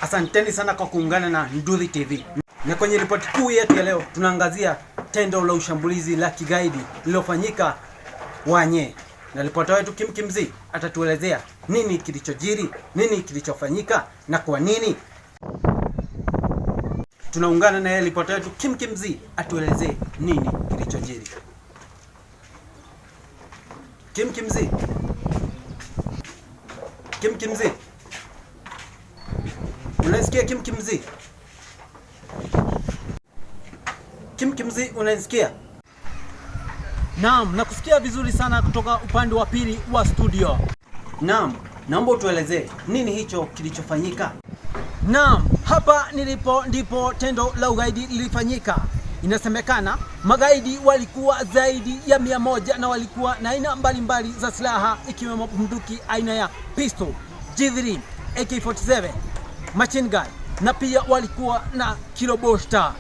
Asanteni sana kwa kuungana na Ndudhi TV. Na kwenye ripoti kuu yetu ya leo tunaangazia tendo la ushambulizi la kigaidi lililofanyika Wanye. Na ripota wetu Kim Kimzi atatuelezea nini kilichojiri, nini kilichofanyika na kwa nini. Tunaungana na yeye ripota wetu Kim Kimzi atuelezee nini kilichojiri. Kim Kimzi. Kim Kimzi. Unasikia Kim Kimzi? Kim Kimzi, unasikia? Naam, nakusikia vizuri sana kutoka upande wa pili wa studio. Naam, naomba utuelezee nini hicho kilichofanyika? Naam, hapa nilipo ndipo tendo la ugaidi lilifanyika. Inasemekana magaidi walikuwa zaidi ya 100 na walikuwa na aina mbalimbali za silaha ikiwemo bunduki aina ya pistol, G3, AK47, machine gun na pia walikuwa na kilobosta.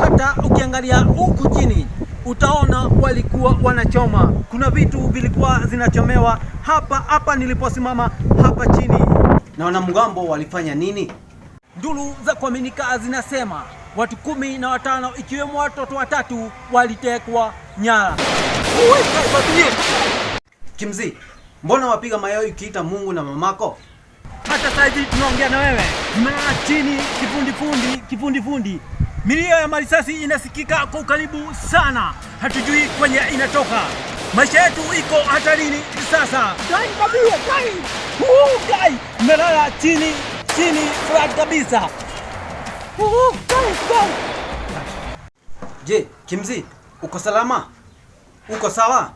Hata ukiangalia huku chini utaona walikuwa wanachoma. Kuna vitu vilikuwa zinachomewa hapa niliposimama hapa chini. Na wanamgambo walifanya nini? Duru za kuaminika zinasema watu 15 ikiwemo watoto 3 walitekwa nyara. Kimzi, mbona wapiga mayowe ukiita Mungu na mamako? Hata sasa hivi tunaongea na wewe, tumelala chini kifundi. Milio ya marisasi inasikika kwa ukaribu sana, hatujui kwenye inatoka. Maisha yetu iko hatarini sasa. Gai, tumelala chini flat kabisa. Je, Kimzi, uko salama? Uko sawa?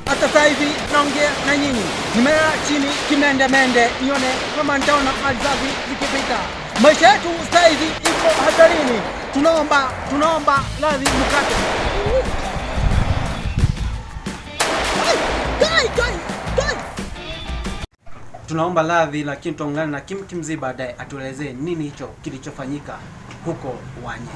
Hata sasa hivi naongea na nyinyi, nimelala chini kimendemende, nione kama nitaona marisasi zikipita. Maisha yetu sasa hivi iko hatarini. Tunaomba radhi mkate. Gai. Tunaomba radhi, lakini tutaungana na Kim Kimzi baadaye atuelezee nini hicho kilichofanyika huko Wanye.